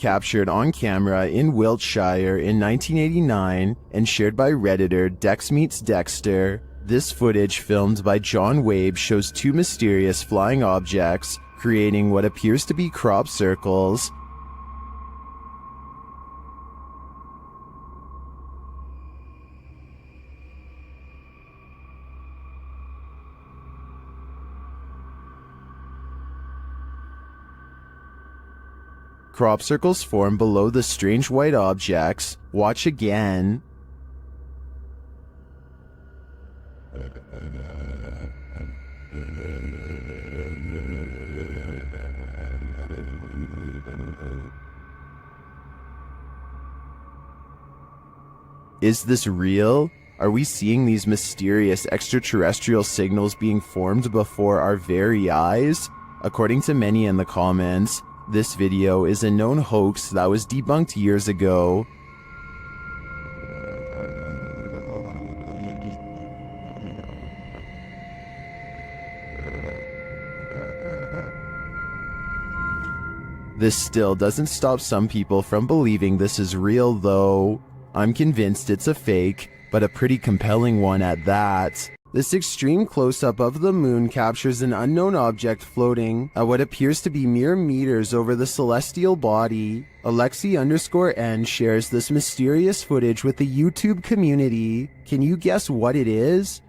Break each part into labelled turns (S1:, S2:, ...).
S1: captured on camera in Wiltshire in 1989 and shared by Redditor Dex Meets Dexter. This footage, filmed by John Wabe, shows two mysterious flying objects creating what appears to be crop circles. Crop circles form below the strange white objects. Watch again. Is this real? Are we seeing these mysterious extraterrestrial signals being formed before our very eyes? According to many in the comments, this video is a known hoax that was debunked years ago. This still doesn't stop some people from believing this is real though. I'm convinced it's a fake, but a pretty compelling one at that. This extreme close-up of the moon captures an unknown object floating at what appears to be mere meters over the celestial body. Alexi_N shares this mysterious footage with the YouTube community. Can you guess what it is?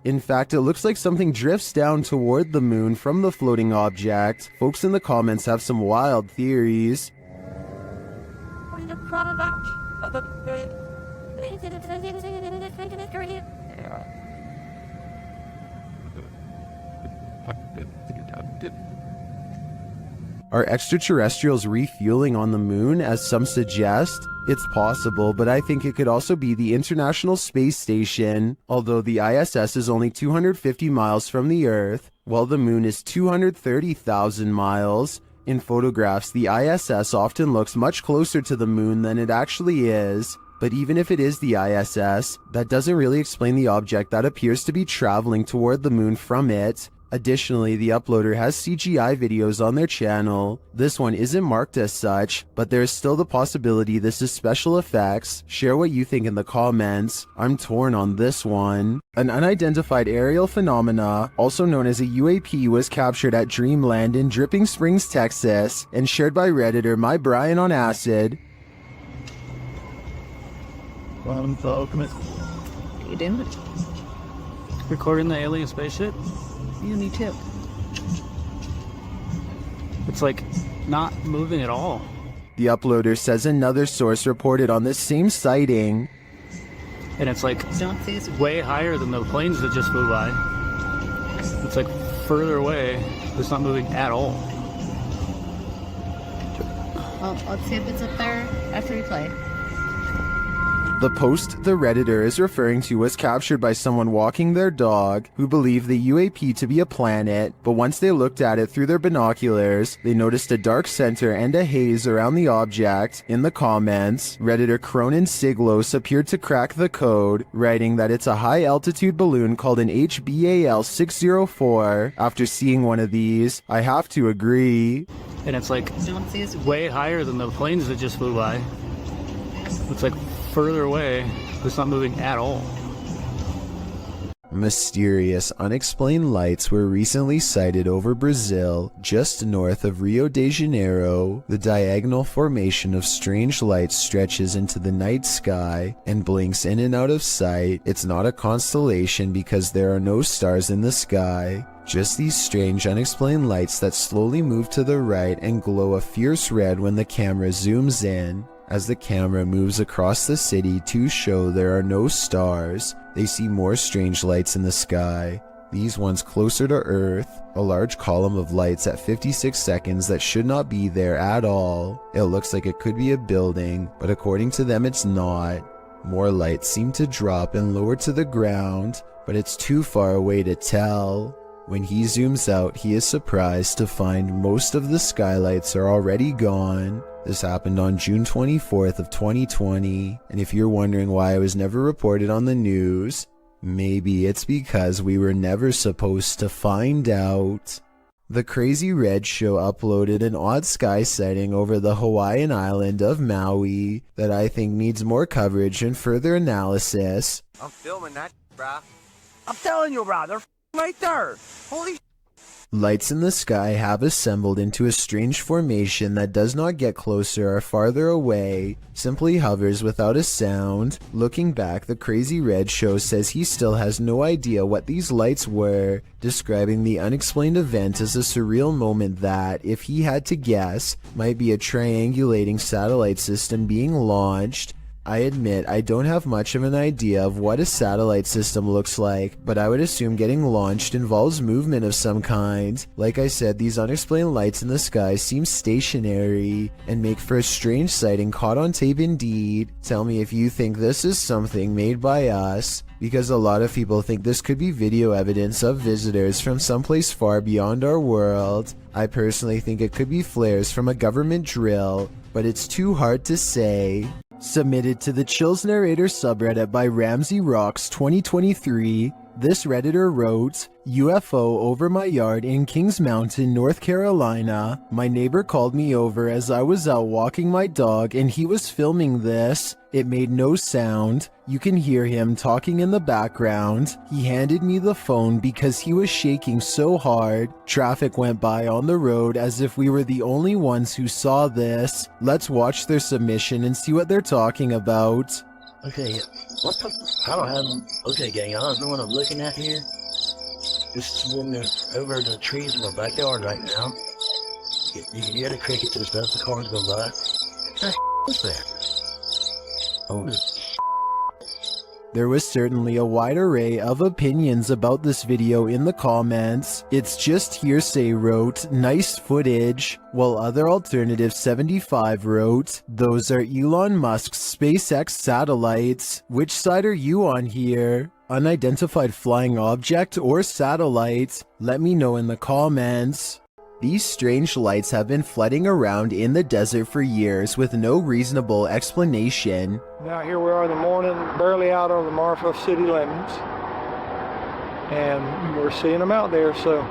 S1: In fact, it looks like something drifts down toward the moon from the floating object. Folks in the comments have some wild theories. Are extraterrestrials refueling on the moon, as some suggest? It's possible, but I think it could also be the International Space Station. Although the ISS is only 250 miles from the Earth, while the moon is 230,000 miles. In photographs, the ISS often looks much closer to the moon than it actually is. But even if it is the ISS, that doesn't really explain the object that appears to be traveling toward the moon from it. Additionally, the uploader has CGI videos on their channel. This one isn't marked as such, but there is still the possibility this is special effects. Share what you think in the comments. I'm torn on this one. An unidentified aerial phenomena, also known as a UAP, was captured at Dreamland in Dripping Springs, Texas, and shared by Redditor My Brian on Acid.
S2: You doing?
S3: Recording the alien spaceship?
S2: You, me too.
S3: It's like not moving at all.
S1: The uploader says another source reported on this same sighting.
S3: And it's like
S2: Don't see us.
S3: way higher than the planes that just flew by. It's like further away. It's not moving at all.
S2: Well, let's see if it's up there after we play.
S1: The post the Redditor is referring to was captured by someone walking their dog who believed the UAP to be a planet, but once they looked at it through their binoculars, they noticed a dark center and a haze around the object. In the comments, Redditor Cronin Siglos appeared to crack the code, writing that it's a high-altitude balloon called an HBAL 604. After seeing one of these, I have to agree.
S3: And it's like
S2: Don't see us.
S3: way higher than the planes that just flew by. It's like further away. It's not moving at all.
S1: Mysterious, unexplained lights were recently sighted over Brazil, just north of Rio de Janeiro. The diagonal formation of strange lights stretches into the night sky and blinks in and out of sight. It's not a constellation because there are no stars in the sky. Just these strange, unexplained lights that slowly move to the right and glow a fierce red when the camera zooms in. As the camera moves across the city to show there are no stars, they see more strange lights in the sky. These ones closer to Earth, a large column of lights at 56 seconds that should not be there at all. It looks like it could be a building, but according to them it's not. More lights seem to drop and lower to the ground, but it's too far away to tell. When he zooms out, he is surprised to find most of the skylights are already gone. This happened on June 24th of 2020, and if you're wondering why I was never reported on the news, maybe it's because we were never supposed to find out. The Crazy Red Show uploaded an odd sky sighting over the Hawaiian island of Maui that I think needs more coverage and further analysis.
S4: I'm filming that, bruh. I'm telling you, bruh, they're right there. Holy
S1: Lights in the sky have assembled into a strange formation that does not get closer or farther away, simply hovers without a sound. Looking back, the Crazy Red Show says he still has no idea what these lights were, describing the unexplained event as a surreal moment that, if he had to guess, might be a triangulating satellite system being launched. I admit I don't have much of an idea of what a satellite system looks like, but I would assume getting launched involves movement of some kind. Like I said, these unexplained lights in the sky seem stationary and make for a strange sighting caught on tape indeed. Tell me if you think this is something made by us, because a lot of people think this could be video evidence of visitors from someplace far beyond our world. I personally think it could be flares from a government drill, but it's too hard to say. Submitted to the Chills Narrator subreddit by Ramsey Rocks 2023, this Redditor wrote, UFO over my yard in Kings Mountain, North Carolina. My neighbor called me over as I was out walking my dog and he was filming this. It made no sound. You can hear him talking in the background. He handed me the phone because he was shaking so hard. Traffic went by on the road as if we were the only ones who saw this. Let's watch their submission and see what they're talking about.
S5: Okay, what the? I don't have. Okay, gang, I don't know what I'm looking at here. This is when they're over the trees in my backyard right now. You can hear the crickets and stuff. The cars go by. What's that? Oh,
S1: There was certainly a wide array of opinions about this video in the comments. It's just hearsay wrote, nice footage, while other alternative 75 wrote, those are Elon Musk's SpaceX satellites. Which side are you on here? Unidentified flying object or satellite? Let me know in the comments. These strange lights have been flooding around in the desert for years with no reasonable explanation.
S6: Now here we are in the morning, barely out of the Marfa city limits, and we're seeing them out there, so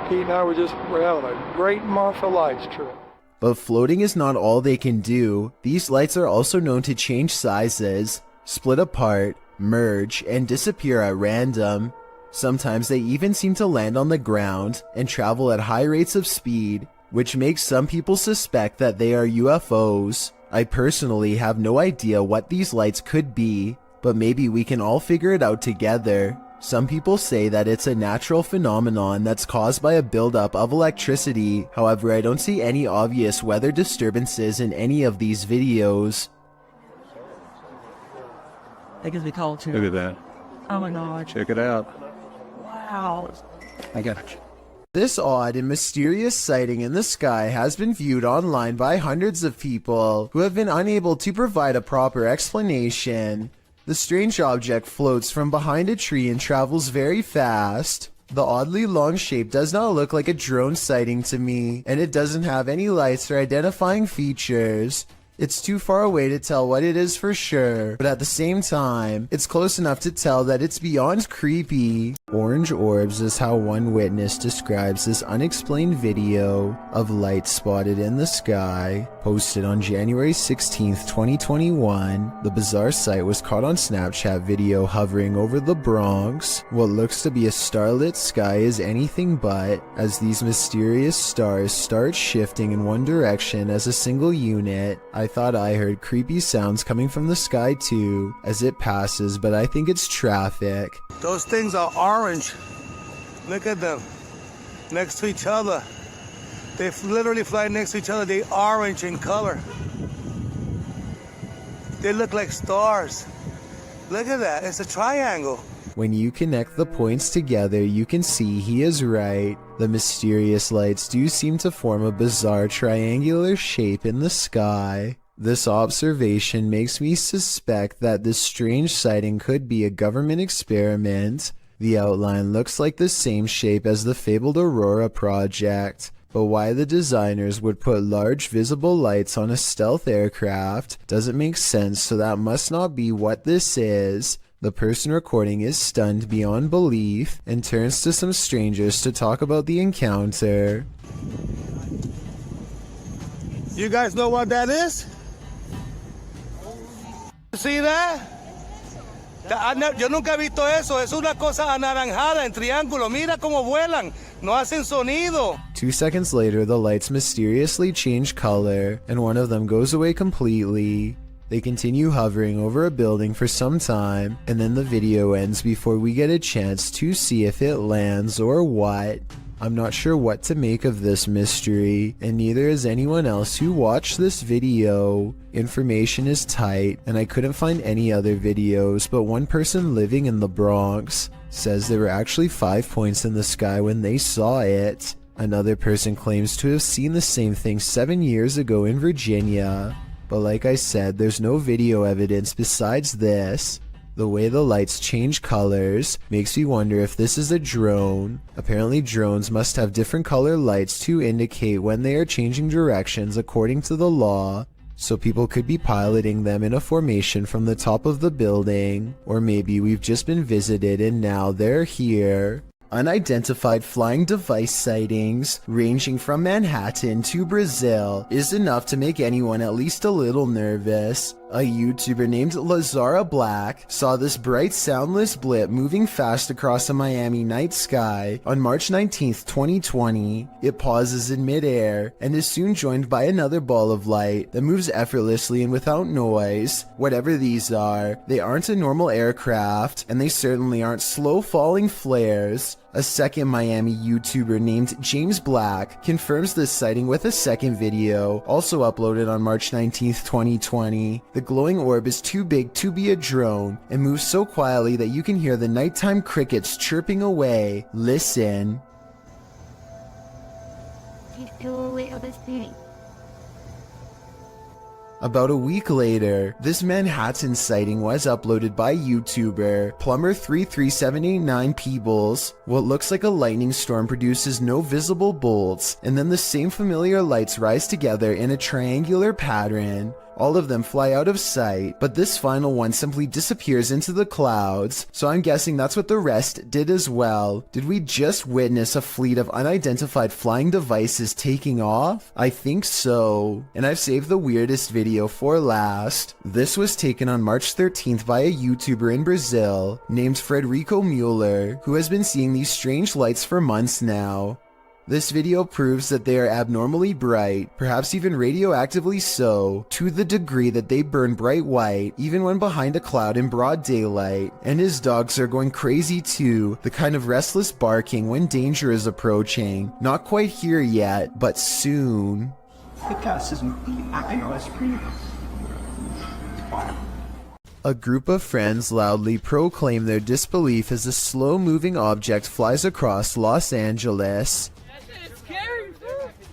S6: Pete and I we're having a great Marfa lights trip.
S1: But floating is not all they can do. These lights are also known to change sizes, split apart, merge, and disappear at random. Sometimes they even seem to land on the ground and travel at high rates of speed, which makes some people suspect that they are UFOs. I personally have no idea what these lights could be, but maybe we can all figure it out together. Some people say that it's a natural phenomenon that's caused by a buildup of electricity. However, I don't see any obvious weather disturbances in any of these videos.
S7: That gives me call too.
S8: Look at that.
S7: Oh my god.
S8: Check it out.
S7: Wow.
S8: I got it.
S1: This odd and mysterious sighting in the sky has been viewed online by hundreds of people who have been unable to provide a proper explanation. The strange object floats from behind a tree and travels very fast. The oddly long shape does not look like a drone sighting to me, and it doesn't have any lights or identifying features. It's too far away to tell what it is for sure, but at the same time, it's close enough to tell that it's beyond creepy. Orange orbs is how one witness describes this unexplained video of lights spotted in the sky. Posted on January 16th, 2021, the bizarre sight was caught on Snapchat video hovering over the Bronx. What looks to be a starlit sky is anything but, as these mysterious stars start shifting in one direction as a single unit. I thought I heard creepy sounds coming from the sky too, as it passes, but I think it's traffic.
S4: Those things are orange. Look at them. Next to each other. They literally fly next to each other. They orange in color. They look like stars. Look at that. It's a triangle.
S1: When you connect the points together, you can see he is right. The mysterious lights do seem to form a bizarre triangular shape in the sky. This observation makes me suspect that this strange sighting could be a government experiment. The outline looks like the same shape as the fabled Aurora project, but why the designers would put large visible lights on a stealth aircraft doesn't make sense, so that must not be what this is. The person recording is stunned beyond belief and turns to some strangers to talk about the encounter.
S4: You guys know what that is? See that? Yo nunca he visto eso. Es una cosa anaranjada en triángulo. Mira cómo vuelan. No hacen sonido.
S1: 2 seconds later, the lights mysteriously change color, and one of them goes away completely. They continue hovering over a building for some time, and then the video ends before we get a chance to see if it lands or what. I'm not sure what to make of this mystery, and neither is anyone else who watched this video. Information is tight, and I couldn't find any other videos, but one person living in the Bronx says there were actually 5 points in the sky when they saw it. Another person claims to have seen the same thing 7 years ago in Virginia. But like I said, there's no video evidence besides this. The way the lights change colors makes me wonder if this is a drone. Apparently drones must have different color lights to indicate when they are changing directions according to the law, so people could be piloting them in a formation from the top of the building. Or maybe we've just been visited and now they're here. Unidentified flying device sightings ranging from Manhattan to Brazil is enough to make anyone at least a little nervous. A YouTuber named Lazara Black saw this bright soundless blip moving fast across a Miami night sky on March 19th, 2020. It pauses in midair and is soon joined by another ball of light that moves effortlessly and without noise. Whatever these are, they aren't a normal aircraft, and they certainly aren't slow falling flares. A second Miami YouTuber named James Black confirms this sighting with a second video, also uploaded on March 19th, 2020. The glowing orb is too big to be a drone and moves so quietly that you can hear the nighttime crickets chirping away. Listen. About a week later, this Manhattan sighting was uploaded by YouTuber Plumber33789 Peebles. What looks like a lightning storm produces no visible bolts, and then the same familiar lights rise together in a triangular pattern. All of them fly out of sight, but this final one simply disappears into the clouds, so I'm guessing that's what the rest did as well. Did we just witness a fleet of unidentified flying devices taking off? I think so. And I've saved the weirdest video for last. This was taken on March 13th by a YouTuber in Brazil named Frederico Mueller, who has been seeing these strange lights for months now. This video proves that they are abnormally bright, perhaps even radioactively so, to the degree that they burn bright white even when behind a cloud in broad daylight. And his dogs are going crazy too, the kind of restless barking when danger is approaching. Not quite here yet, but soon. A group of friends loudly proclaim their disbelief as a slow-moving object flies across Los Angeles.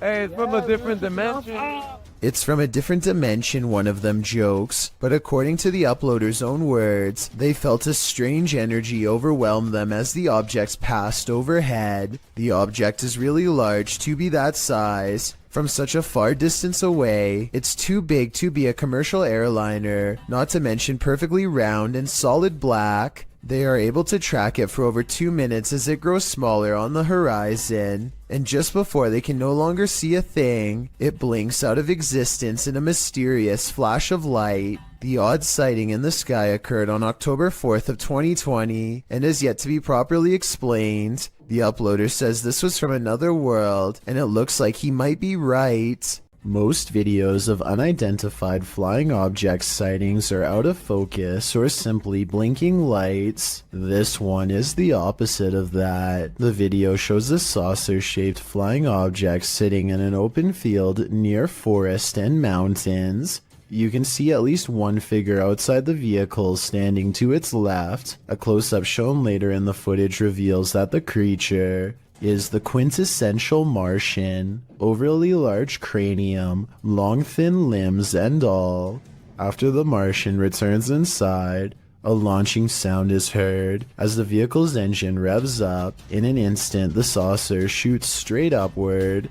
S6: Hey, it's from a different dimension.
S1: It's from a different dimension, one of them jokes, but according to the uploader's own words, they felt a strange energy overwhelm them as the objects passed overhead. The object is really large to be that size. From such a far distance away, it's too big to be a commercial airliner, not to mention perfectly round and solid black. They are able to track it for over 2 minutes as it grows smaller on the horizon, and just before they can no longer see a thing, it blinks out of existence in a mysterious flash of light. The odd sighting in the sky occurred on October 4th of 2020 and is yet to be properly explained. The uploader says this was from another world, and it looks like he might be right. Most videos of unidentified flying object sightings are out of focus or simply blinking lights. This one is the opposite of that. The video shows a saucer-shaped flying object sitting in an open field near forest and mountains. You can see at least one figure outside the vehicle standing to its left. A close-up shown later in the footage reveals that the creature is the quintessential Martian. Overly large cranium, long thin limbs and all. After the Martian returns inside, A launching sound is heard. As the vehicle's engine revs up, in an instant the saucer shoots straight upward.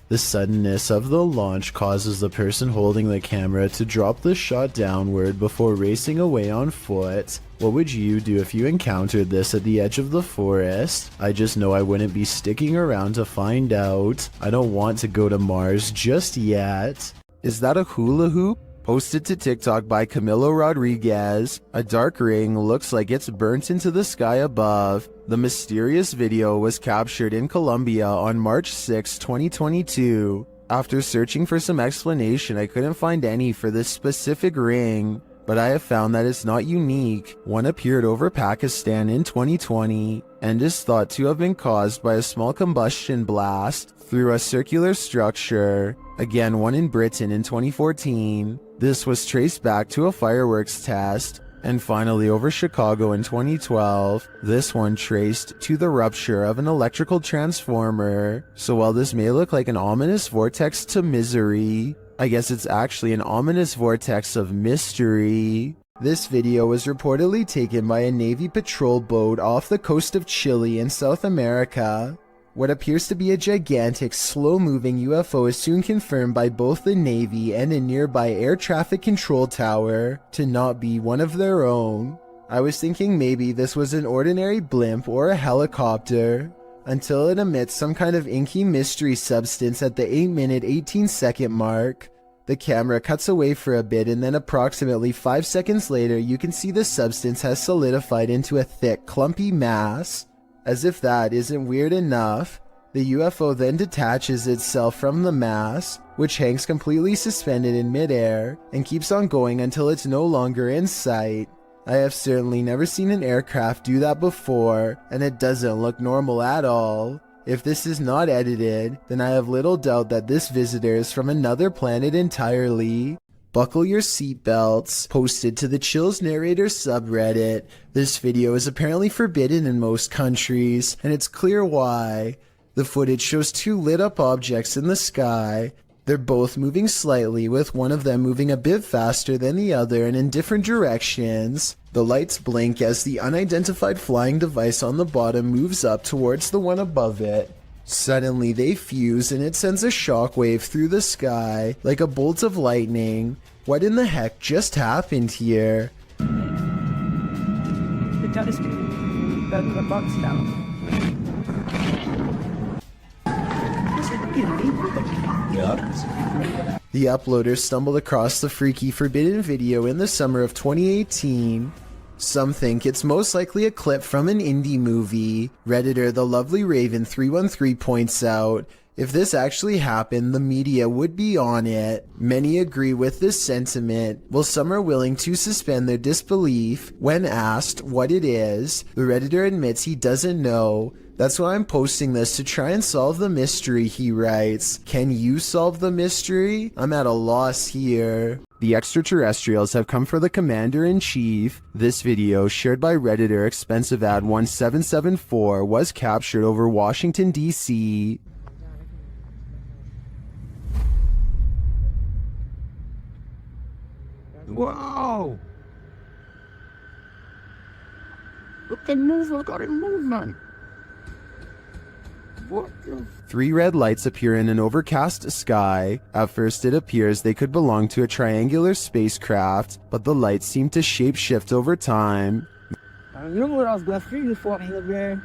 S1: The suddenness of the launch causes the person holding the camera to drop the shot downward before racing away on foot. What would you do if you encountered this at the edge of the forest? I just know I wouldn't be sticking around to find out. I don't want to go to Mars just yet. Is that a hula hoop? Posted to TikTok by Camilo Rodriguez. A dark ring looks like it's burnt into the sky above. The mysterious video was captured in Colombia on March 6, 2022. After searching for some explanation, I couldn't find any for this specific ring, but I have found that it's not unique. One appeared over Pakistan in 2020 and is thought to have been caused by a small combustion blast through a circular structure. Again, one in Britain in 2014. This was traced back to a fireworks test. And finally, over Chicago in 2012, this one traced to the rupture of an electrical transformer. So while this may look like an ominous vortex to misery, I guess it's actually an ominous vortex of mystery. This video was reportedly taken by a Navy patrol boat off the coast of Chile in South America. What appears to be a gigantic, slow-moving UFO is soon confirmed by both the Navy and a nearby air traffic control tower to not be one of their own. I was thinking maybe this was an ordinary blimp or a helicopter, until it emits some kind of inky mystery substance at the 8-minute 18-second mark. The camera cuts away for a bit, and then approximately 5 seconds later you can see the substance has solidified into a thick, clumpy mass. As if that isn't weird enough, the UFO then detaches itself from the mass, which hangs completely suspended in midair, and keeps on going until it's no longer in sight. I have certainly never seen an aircraft do that before, and it doesn't look normal at all. If this is not edited, then I have little doubt that this visitor is from another planet entirely. Buckle your seatbelts. Posted to the Chills Narrator subreddit. This video is apparently forbidden in most countries, and it's clear why. The footage shows two lit up objects in the sky. They're both moving slightly, with one of them moving a bit faster than the other and in different directions. The lights blink as the unidentified flying device on the bottom moves up towards the one above it. Suddenly they fuse and it sends a shockwave through the sky like a bolt of lightning. What in the heck just happened here?
S7: The telescope got the box down.
S1: The uploader stumbled across the freaky forbidden video in the summer of 2018. Some think it's most likely a clip from an indie movie. Redditor The Lovely Raven 313 points out, if this actually happened, the media would be on it. Many agree with this sentiment, while some are willing to suspend their disbelief. When asked what it is, the Redditor admits he doesn't know. That's why I'm posting this, to try and solve the mystery, he writes. Can you solve the mystery? I'm at a loss here. The extraterrestrials have come for the Commander-in-Chief. This video, shared by Redditor Expensive Ad 1774, was captured over Washington, D.C.
S5: Whoa! Look at movement, got it movement. What the?
S1: 3 red lights appear in an overcast sky. At first it appears they could belong to a triangular spacecraft, but the lights seem to shapeshift over time.
S5: I knew what I was going to figure for me, man.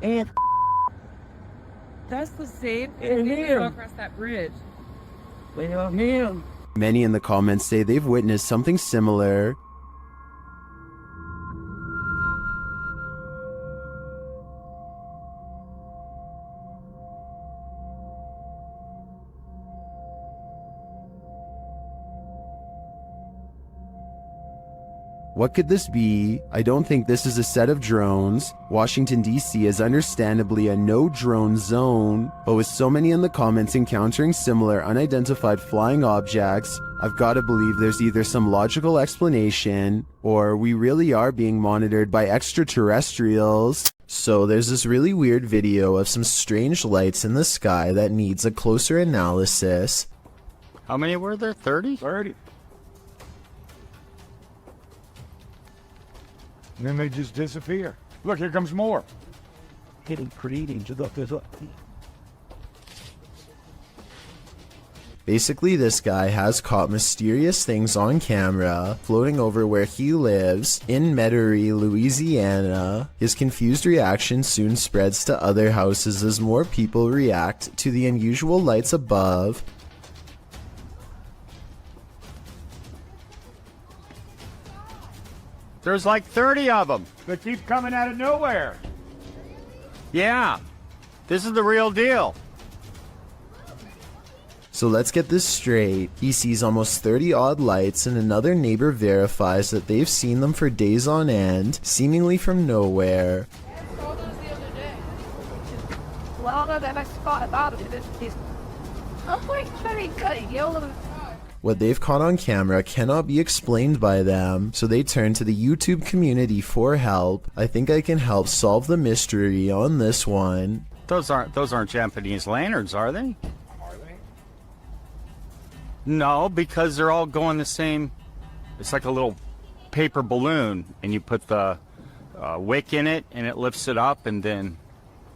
S5: And
S7: That's the same
S5: And
S7: thing
S5: him.
S7: across that bridge.
S5: wait on him.
S1: Many in the comments say they've witnessed something similar. What could this be? I don't think this is a set of drones. Washington, D.C. is understandably a no-drone zone, but with so many in the comments encountering similar unidentified flying objects, I've got to believe there's either some logical explanation, or we really are being monitored by extraterrestrials. So there's this really weird video of some strange lights in the sky that needs a closer analysis.
S3: How many were there? 30?
S6: 30. And then they just disappear. Look, here comes more.
S1: Basically, this guy has caught mysterious things on camera floating over where he lives in Maui, Louisiana. His confused reaction soon spreads to other houses as more people react to the unusual lights above.
S8: There's like 30 of them.
S6: They keep coming out of nowhere.
S8: Yeah, this is the real deal.
S1: So let's get this straight. He sees almost 30 odd lights, and another neighbor verifies that they've seen them for days on end, seemingly from nowhere. What they've caught on camera cannot be explained by them, so they turn to the YouTube community for help. I think I can help solve the mystery on this one.
S8: Those aren't Japanese lanterns, are they? No, because they're all going the same. It's like a little paper balloon, and you put the wick in it, and it lifts it up, and then...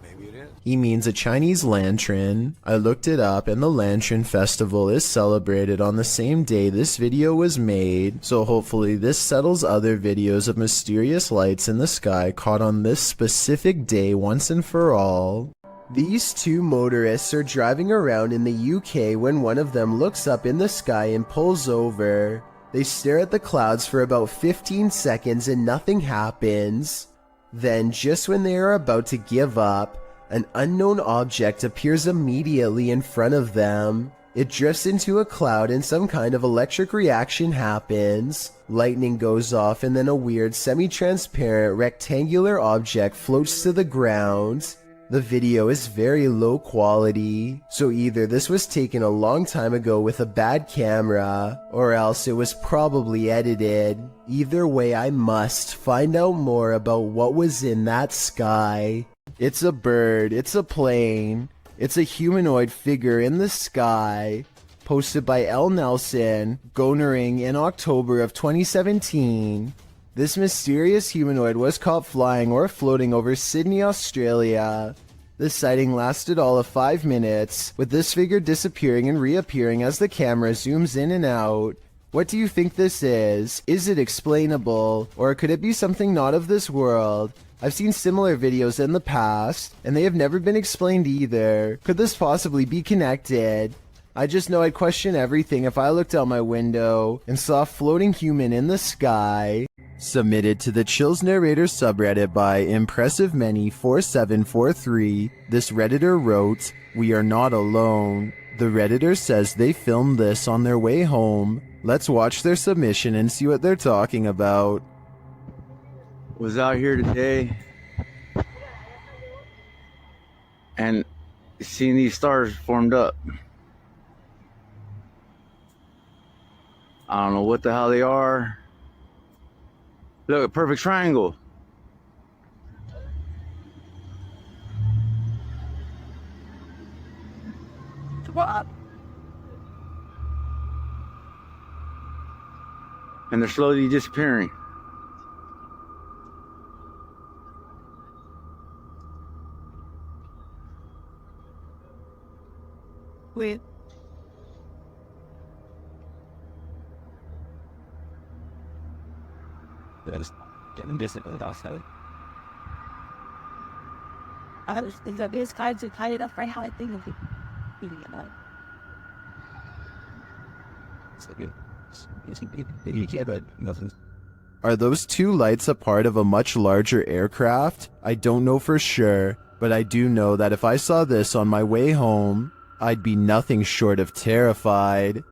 S4: Maybe it is.
S1: He means a Chinese lantern. I looked it up, and the Lantern Festival is celebrated on the same day this video was made, so hopefully this settles other videos of mysterious lights in the sky caught on this specific day once and for all. These two motorists are driving around in the UK when one of them looks up in the sky and pulls over. They stare at the clouds for about 15 seconds and nothing happens. Then, just when they are about to give up, an unknown object appears immediately in front of them. It drifts into a cloud and some kind of electric reaction happens. Lightning goes off and then a weird semi-transparent rectangular object floats to the ground. The video is very low quality, so either this was taken a long time ago with a bad camera, or else it was probably edited. Either way, I must find out more about what was in that sky. It's a bird, it's a plane, it's a humanoid figure in the sky. Posted by L. Nelson, Gonering in October of 2017. This mysterious humanoid was caught flying or floating over Sydney, Australia. The sighting lasted all of 5 minutes, with this figure disappearing and reappearing as the camera zooms in and out. What do you think this is? Is it explainable, or could it be something not of this world? I've seen similar videos in the past, and they have never been explained either. Could this possibly be connected? I just know I'd question everything if I looked out my window and saw a floating human in the sky. Submitted to the Chills Narrator subreddit by ImpressiveMany4743, this Redditor wrote, "We are not alone." The Redditor says they filmed this on their way home. Let's watch their submission and see what they're talking about.
S9: Was out here today and seeing these stars formed up. I don't know what the hell they are. Look, a perfect triangle.
S7: What?
S9: And they're slowly disappearing.
S7: Wait. This guy's tied up right how I think of it.
S1: Are those two lights a part of a much larger aircraft? I don't know for sure, but I do know that if I saw this on my way home, I'd be nothing short of terrified.